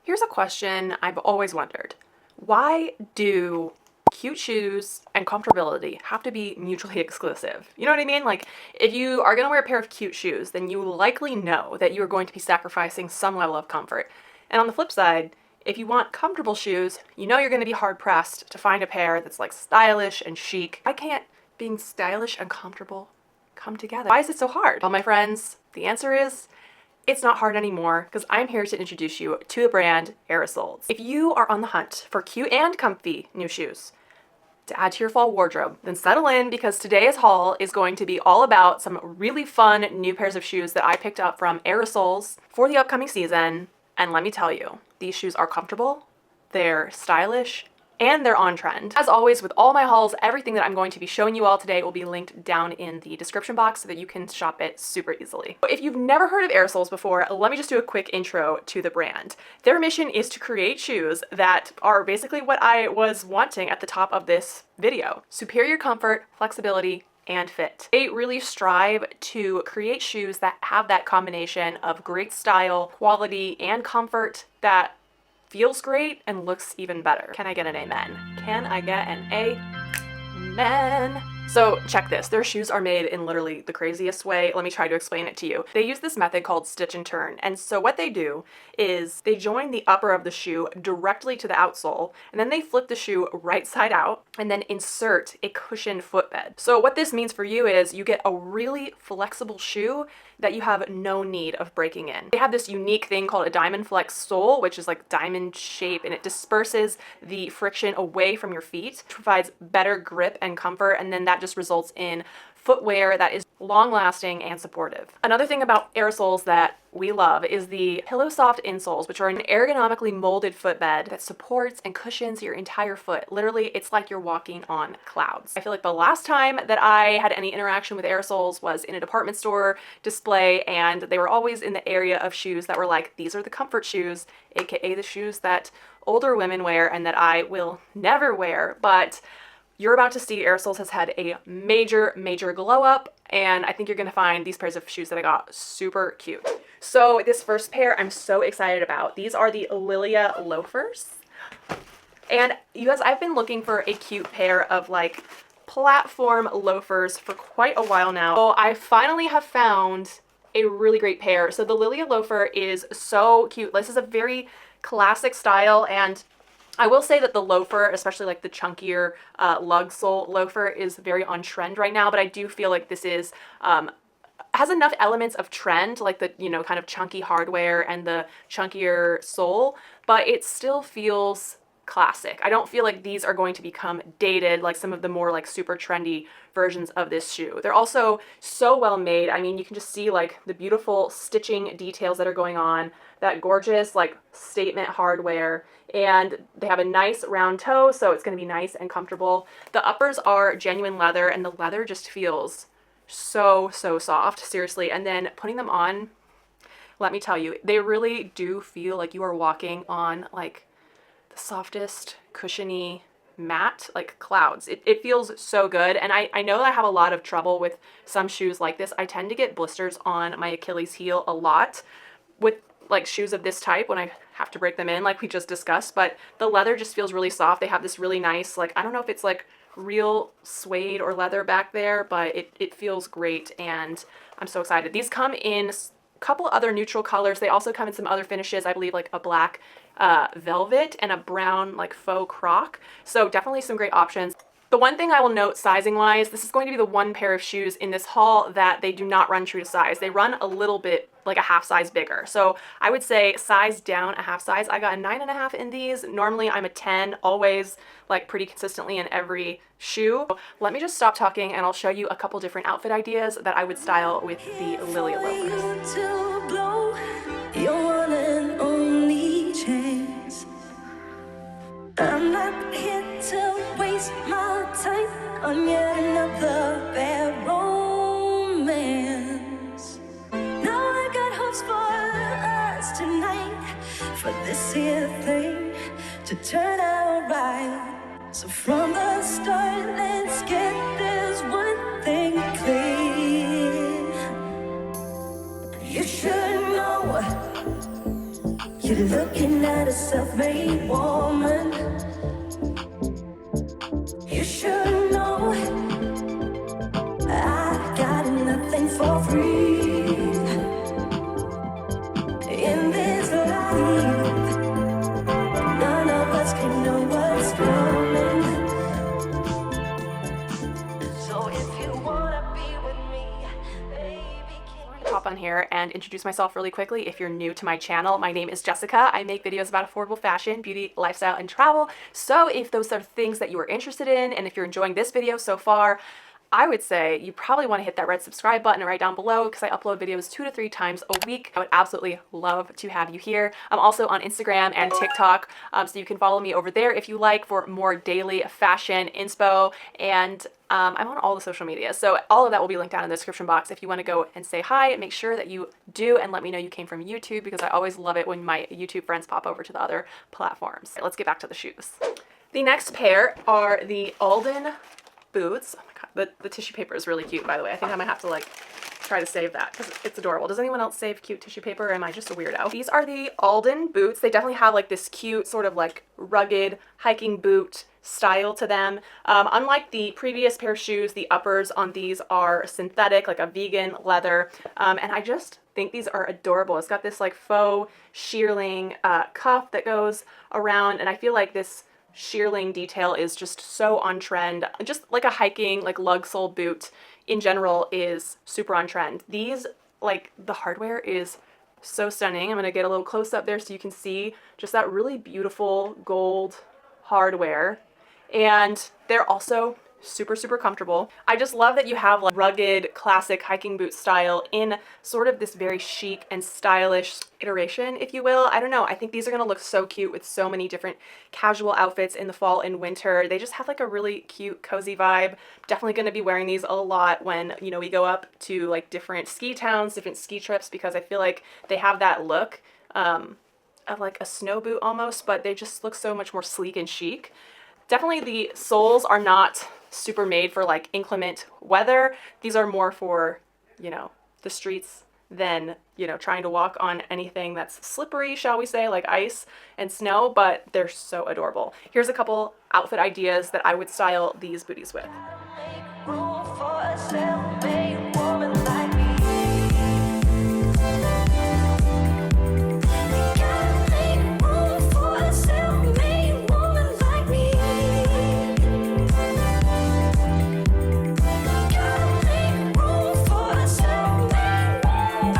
Here's a question I've always wondered. Why do cute shoes and comfortability have to be mutually exclusive? You know what I mean? Like, if you are going to wear a pair of cute shoes, then you likely know that you're going to be sacrificing some level of comfort. And on the flip side, if you want comfortable shoes, you know you're going to be hard pressed to find a pair that's like stylish and chic. Why can't being stylish and comfortable come together? Why is it so hard? Well, my friends, the answer is it's not hard anymore, because I'm here to introduce you to the brand Aerosoles. If you are on the hunt for cute and comfy new shoes to add to your fall wardrobe, then settle in, because today's haul is going to be all about some really fun new pairs of shoes that I picked up from Aerosoles for the upcoming season. And let me tell you, these shoes are comfortable, they're stylish, and they're on trend. As always, with all my hauls, everything that I'm going to be showing you all today will be linked down in the description box so that you can shop it super easily. If you've never heard of Aerosoles before, let me just do a quick intro to the brand. Their mission is to create shoes that are basically what I was wanting at the top of this video. Superior comfort, flexibility, and fit. They really strive to create shoes that have that combination of great style, quality, and comfort that feels great and looks even better. Can I get an amen? Can I get an amen? So check this, their shoes are made in literally the craziest way. Let me try to explain it to you. They use this method called stitch and turn. And so what they do is they join the upper of the shoe directly to the outsole, and then they flip the shoe right side out and then insert a cushioned footbed. So what this means for you is you get a really flexible shoe that you have no need of breaking in. They have this unique thing called a diamond flex sole, which is like diamond shape, and it disperses the friction away from your feet, provides better grip and comfort, and then that just results in footwear that is long-lasting and supportive. Another thing about Aerosoles that we love is the Pillow Soft insoles, which are an ergonomically molded footbed that supports and cushions your entire foot. Literally, it's like you're walking on clouds. I feel like the last time that I had any interaction with Aerosoles was in a department store display, and they were always in the area of shoes that were like, these are the comfort shoes, aka the shoes that older women wear and that I will never wear. But you're about to see Aerosoles has had a major glow up, and I think you're gonna find these pairs of shoes that I got super cute. So this first pair I'm so excited about. These are the Lilia Loafers. And you guys, I've been looking for a cute pair of like platform loafers for quite a while now. So I finally have found a really great pair. So the Lilia Loafer is so cute. This is a very classic style, and I will say that the loafer, especially like the chunkier lug sole loafer, is very on trend right now, but I do feel like this is has enough elements of trend, like the, you know, kind of chunky hardware and the chunkier sole, but it still feels classic. I don't feel like these are going to become dated like some of the more like super trendy versions of this shoe. They're also so well made. I mean, you can just see like the beautiful stitching details that are going on, that gorgeous like statement hardware, and they have a nice round toe, so it's going to be nice and comfortable. The uppers are genuine leather, and the leather just feels so soft, seriously. And then putting them on, let me tell you, they really do feel like you are walking on like the softest, cushiony mat, like clouds. It feels so good. And I know that I have a lot of trouble with some shoes like this. I tend to get blisters on my Achilles heel a lot with like shoes of this type when I have to break them in, like we just discussed, but the leather just feels really soft. They have this really nice, like, I don't know if it's like real suede or leather back there, but it feels great, and I'm so excited. These come in a couple other neutral colors. They also come in some other finishes, I believe like a black velvet and a brown like faux croc. So definitely some great options. The one thing I will note sizing wise, this is going to be the one pair of shoes in this haul that they do not run true to size. They run a little bit like a half size bigger. So I would say size down a half size. I got a 9.5 in these. Normally I'm a 10, always like pretty consistently in every shoe. Let me just stop talking and I'll show you a couple different outfit ideas that I would style with the Lilia Loafers. I'm not here to waste my time on yet another bad romance. Now I got hopes for us tonight, for this here thing to turn out right. So from the start, let's get this one thing clear. You should know You're looking at a self-made woman. You should know I got nothing for free in this life. None of us can know what's coming. So if you wanna be with me, baby, Pop on here and introduce myself really quickly. If you're new to my channel, my name is Jessica. I make videos about affordable fashion, beauty, lifestyle, and travel. So if those are things that you are interested in, and if you're enjoying this video so far, I would say you probably want to hit that red subscribe button right down below because I upload videos 2 to 3 times a week. I would absolutely love to have you here. I'm also on Instagram and TikTok, so you can follow me over there if you like for more daily fashion inspo, and I'm on all the social media. So all of that will be linked down in the description box if you want to go and say hi. Make sure that you do and let me know you came from YouTube because I always love it when my YouTube friends pop over to the other platforms. All right, let's get back to the shoes. The next pair are the Alden boots. Oh my god, the tissue paper is really cute, by the way. I think I might have to like try to save that because it's adorable. Does anyone else save cute tissue paper, or am I just a weirdo? These are the Alden boots. They definitely have like this cute sort of like rugged hiking boot style to them. Unlike the previous pair of shoes, the uppers on these are synthetic, like a vegan leather, and I just think these are adorable. It's got this like faux shearling cuff that goes around, and I feel like this shearling detail is just so on trend. Just like a hiking, like lug sole boot in general is super on trend. These, like the hardware is so stunning. I'm gonna get a little close up there so you can see just that really beautiful gold hardware. And they're also super, super comfortable. I just love that you have like rugged classic hiking boot style in sort of this very chic and stylish iteration, if you will. I don't know. I think these are going to look so cute with so many different casual outfits in the fall and winter. They just have like a really cute, cozy vibe. Definitely going to be wearing these a lot when, you know, we go up to like different ski towns, different ski trips, because I feel like they have that look of like a snow boot almost, but they just look so much more sleek and chic. Definitely the soles are not super made for like inclement weather. These are more for, you know, the streets than, you know, trying to walk on anything that's slippery, shall we say, like ice and snow, but they're so adorable. Here's a couple outfit ideas that I would style these booties with. make room for a self-made woman like me. Gotta make room for a self-made woman like me. Gotta make room for a self-made woman.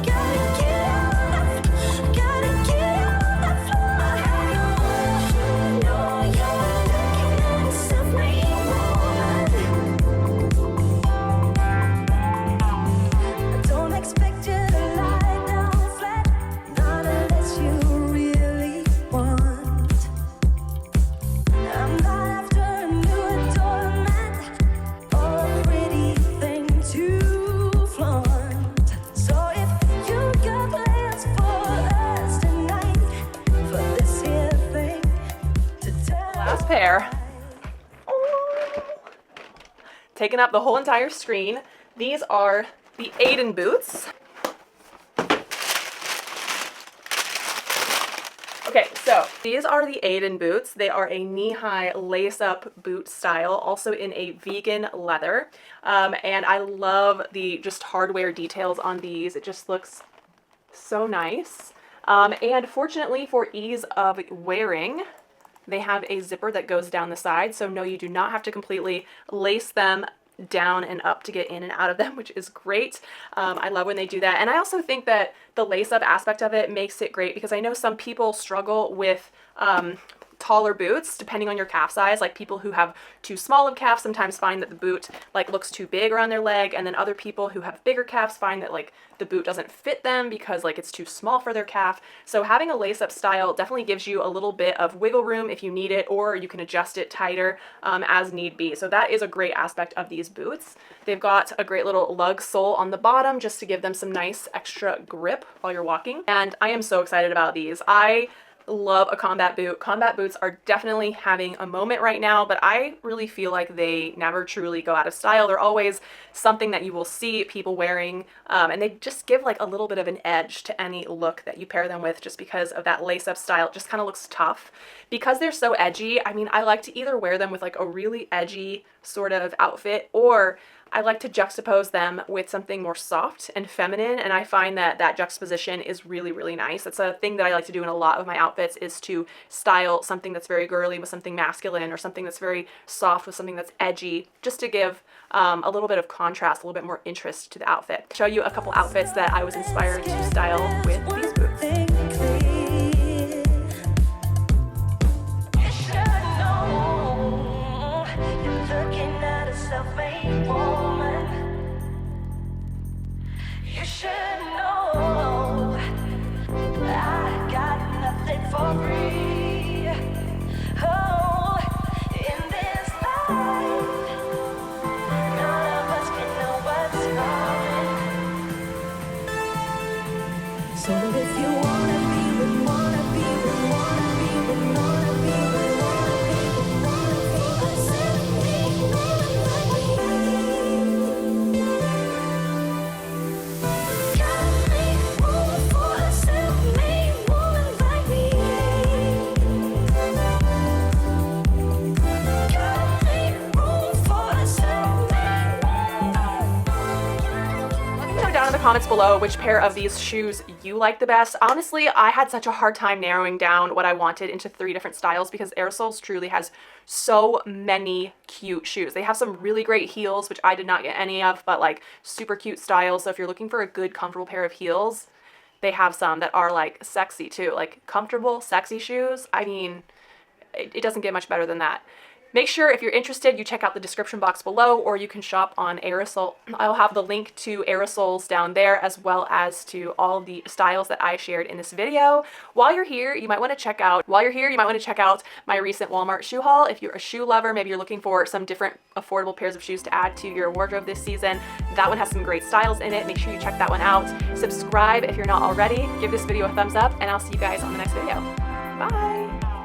Gotta get up, gotta get on the floor. Know you're looking at a self-made woman. I don't expect you to lie down flat, not unless you really want. I'm not after a new doormat or a pretty thing to flaunt. So if you got plans for us tonight, for this here thing to tell. Last pair. Taking up the whole entire screen. These are the Aiden boots. Okay, so these are the Aiden boots. They are a knee-high lace-up boot style, also in a vegan leather. And I love the just hardware details on these. It just looks so nice. And fortunately for ease of wearing, they have a zipper that goes down the side. So no, you do not have to completely lace them down and up to get in and out of them, which is great. I love when they do that. And I also think that the lace up aspect of it makes it great because I know some people struggle with taller boots depending on your calf size. Like people who have too small of calves sometimes find that the boot like looks too big around their leg, and then other people who have bigger calves find that like the boot doesn't fit them because like it's too small for their calf. So having a lace up style definitely gives you a little bit of wiggle room if you need it, or you can adjust it tighter as need be. So that is a great aspect of these boots. They've got a great little lug sole on the bottom just to give them some nice extra grip while you're walking, and I am so excited about these. I love a combat boot. Combat boots are definitely having a moment right now, but I really feel like they never truly go out of style. They're always something that you will see people wearing, and they just give like a little bit of an edge to any look that you pair them with, just because of that lace-up style. It just kind of looks tough. Because they're so edgy, I mean, I like to either wear them with like a really edgy sort of outfit, or I like to juxtapose them with something more soft and feminine, and I find that that juxtaposition is really, really nice. That's a thing that I like to do in a lot of my outfits, is to style something that's very girly with something masculine, or something that's very soft with something that's edgy, just to give a little bit of contrast, a little bit more interest to the outfit. Show you a couple outfits that I was inspired to style with these boots. Self-made woman, you should know I got nothing for free. Oh, in this life, none of us can know what's coming. So if you wanna be with, wanna be with, wanna be with, wanna be with, wanna be with, wanna be with, self-made woman like me. Got me room for a self-made woman like me. Got me room for a self-made woman. Let me know down in the comments below which pair of these shoes you like the best. Honestly, I had such a hard time narrowing down what I wanted into 3 different styles, because Aerosoles truly has so many cute shoes. They have some really great heels, which I did not get any of, but like super cute styles. So if you're looking for a good, comfortable pair of heels, they have some that are like sexy too. Like comfortable, sexy shoes. I mean, it doesn't get much better than that. Make sure if you're interested, you check out the description box below, or you can shop on Aerosol. I'll have the link to Aerosoles down there, as well as to all the styles that I shared in this video. While you're here, you might want to check out my recent Walmart shoe haul. If you're a shoe lover, maybe you're looking for some different affordable pairs of shoes to add to your wardrobe this season, that one has some great styles in it. Make sure you check that one out. Subscribe if you're not already. Give this video a thumbs up, and I'll see you guys on the next video. Bye!